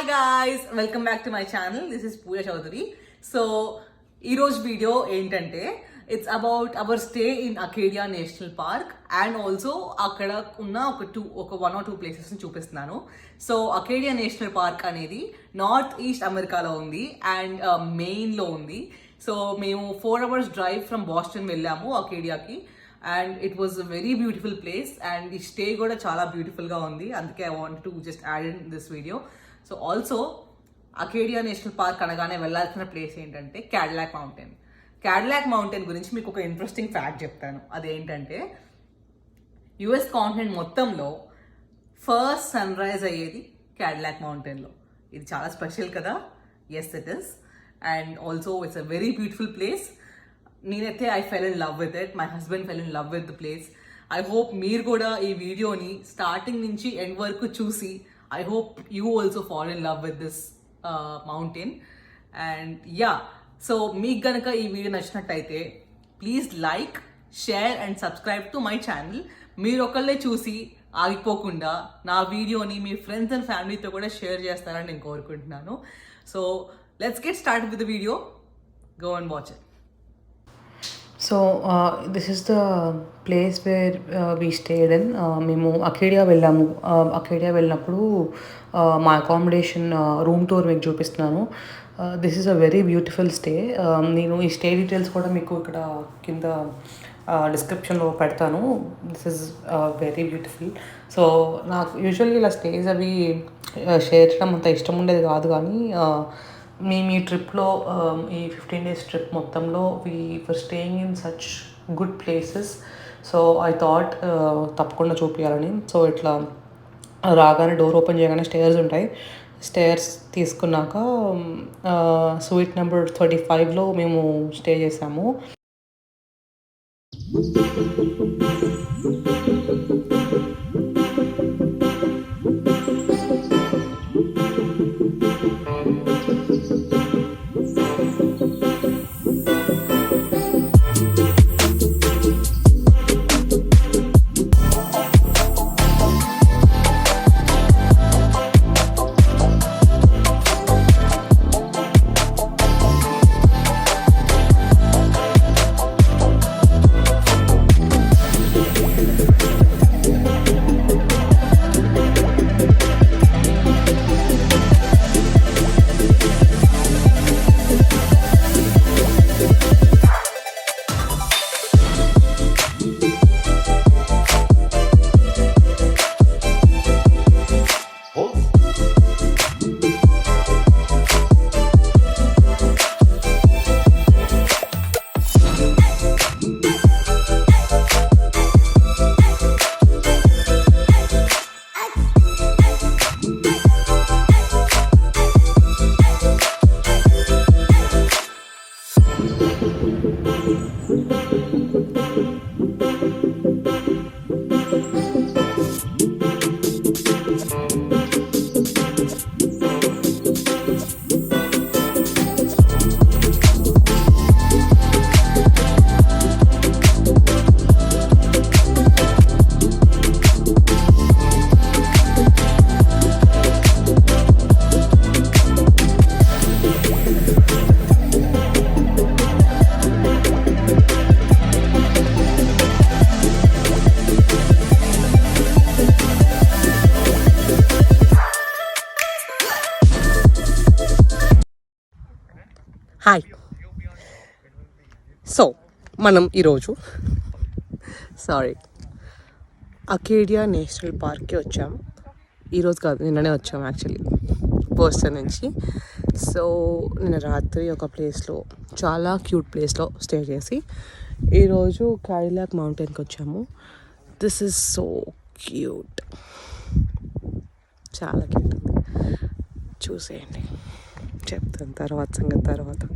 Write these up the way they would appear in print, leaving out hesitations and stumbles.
Hi guys, welcome back to my channel. This is Pooja Chaudhary. So ఈరోజు video ఏంటంటే it's about our stay in Acadia National Park and also అక్కడ ఉన్న ఒక 1 or 2 ప్లేసెస్ని చూపిస్తున్నాను. So Acadia National Park అనేది north east అమెరికాలో ఉంది అండ్ మెయిన్లో ఉంది. సో మేము 4 hours డ్రైవ్ ఫ్రమ్ బాస్టన్ వెళ్ళాము అకేడియాకి and it was a very beautiful place and ఈ స్టే కూడా చాలా బ్యూటిఫుల్గా ఉంది. అందుకే I want to just add in this video. So also Acadia National Park అనగానే వెళ్ళాల్సిన ప్లేస్ ఏంటంటే క్యాడిలాక్ మౌంటైన్. క్యాడిలాక్ మౌంటైన్ గురించి మీకు ఒక ఇంట్రెస్టింగ్ ఫ్యాక్ట్ చెప్తాను. అదేంటంటే యుఎస్ కాంటినెంట్ మొత్తంలో ఫస్ట్ సన్ రైజ్ అయ్యేది క్యాడిలాక్ మౌంటైన్లో. ఇది చాలా స్పెషల్ కదా. Yes it is. And also it's a very beautiful place. నేనైతే I fell in love with it. My husband fell in love with the place. I hope మీరు కూడా ఈ వీడియోని స్టార్టింగ్ నుంచి ఎండ్ వరకు చూసి I hope you also fall in love with this mountain. And yeah, so మీకు గనక ఈ వీడియో నచ్చినట్టయితే please like, share and subscribe to my channel. మీరు ఒకళ్ళే చూసి ఆగిపోకుండా నా వీడియోని మీ ఫ్రెండ్స్ అండ్ ఫ్యామిలీతో కూడా షేర్ చేస్తారని నేను కోరుకుంటున్నాను. So let's get start with the video. Go and watch it. So this is the place where we stayed in. మేము అకేడియా వెళ్ళాము. అకేడియా వెళ్ళినప్పుడు మా అకామిడేషన్ రూమ్ టూర్ మీకు చూపిస్తున్నాను. This is a very beautiful stay. నేను ఈ స్టే డీటెయిల్స్ కూడా మీకు ఇక్కడ కింద డిస్క్రిప్షన్లో పెడతాను. This is very beautiful. So నాకు యూజువల్గా ఇలా స్టేస్ అవి షేర్ చేయడం అంత ఇష్టం ఉండేది కాదు, కానీ మేము ఈ ట్రిప్లో ఈ 15 days ట్రిప్ మొత్తంలో V for staying in such good places. So I thought తప్పకుండా చూపించాలని. సో ఇట్లా రాగానే డోర్ ఓపెన్ చేయగానే స్టేర్స్ ఉంటాయి. స్టేర్స్ తీసుకున్నాక స్వీట్ నెంబర్ 35లో మేము స్టే చేసాము. హాయ్. సో మనం ఈరోజు అకేడియా నేషనల్ పార్క్కి వచ్చాం. ఈరోజు కాదు, నిన్ననే వచ్చాం యాక్చువల్లీ బోస్టన్ నుంచి. సో నిన్న రాత్రి ఒక ప్లేస్లో, చాలా క్యూట్ ప్లేస్లో స్టే చేసి ఈరోజు క్యాడిలాక్ మౌంటైన్కి వచ్చాము. దిస్ ఈజ్ సో క్యూట్, చాలా క్యూట్ ఉంది. చూసేయండి, చెప్తాను తర్వాత.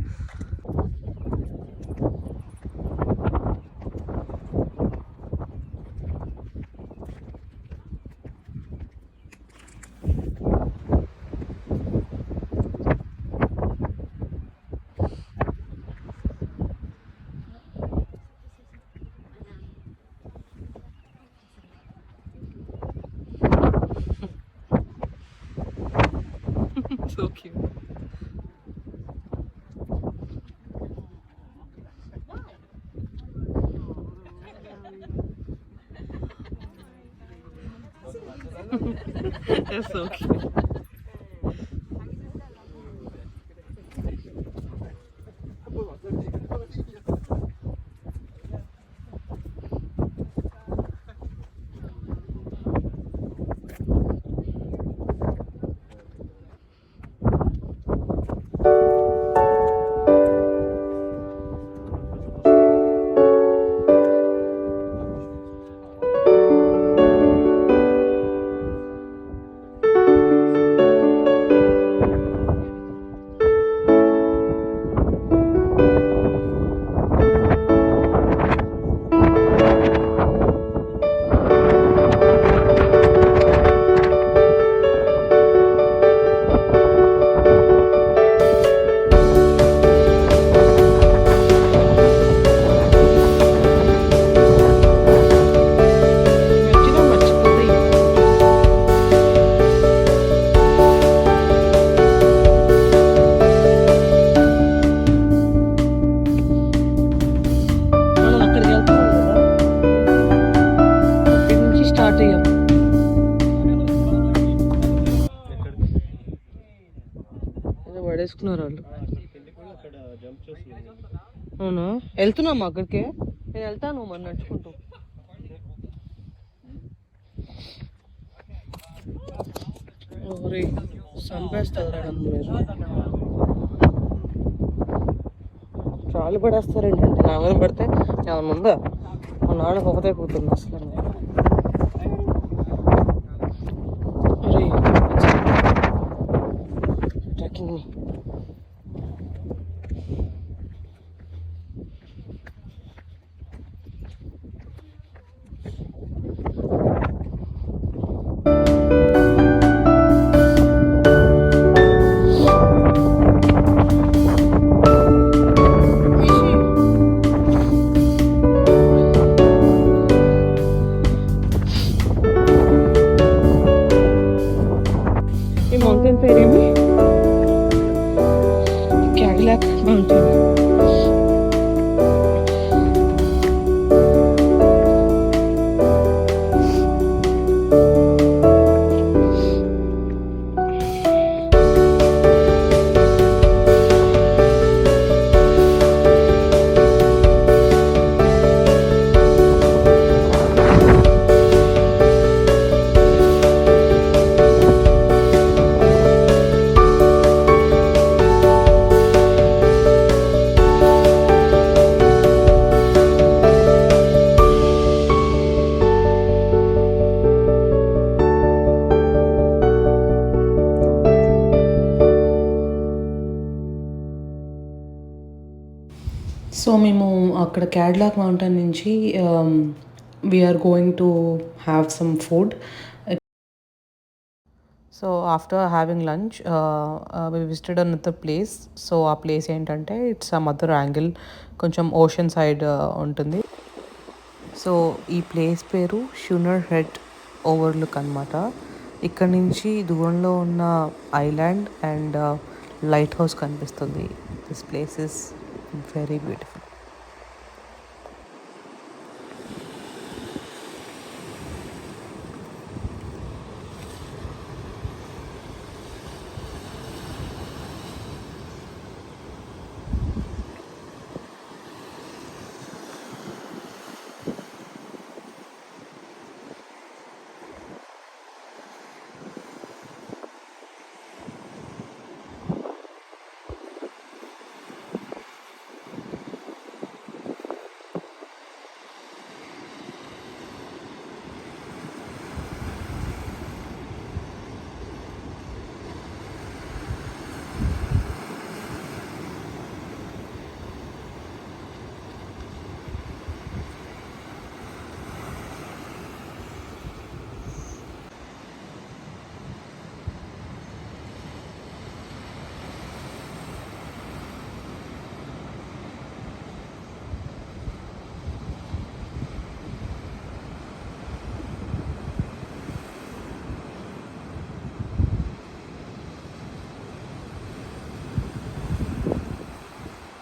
So cute. They're so cute. పడేసుకున్నారు వాళ్ళు. అవునా, వెళ్తున్నామా అక్కడికే? నేను వెళ్తాను మరి నడుచుకుంటూ. చంపేస్తారు చాలు పడేస్తారు ఏంటంటే నా మీద పడితే ఏమన్నా ఉందా? మా నాన్న ఒకతే కూతుంది అసలు. ట్రెక్కింగ్ మౌంటైన్ పేరేమి? Cadillac mountain. సో మేము అక్కడ క్యాడిలాక్ మౌంటైన్ నుంచి we are going to have some food. So after having lunch we visited another place. So ఆ ప్లేస్ ఏంటంటే ఇట్స్ సమ్ అదర్ యాంగిల్, కొంచెం ఓషన్ సైడ్ ఉంటుంది. సో ఈ ప్లేస్ పేరు షునర్ హెడ్ ఓవర్లుక్ అనమాట. ఇక్కడ నుంచి దూరంలో ఉన్న ఐలాండ్ అండ్ లైట్ హౌస్ కనిపిస్తుంది. This place is very beautiful.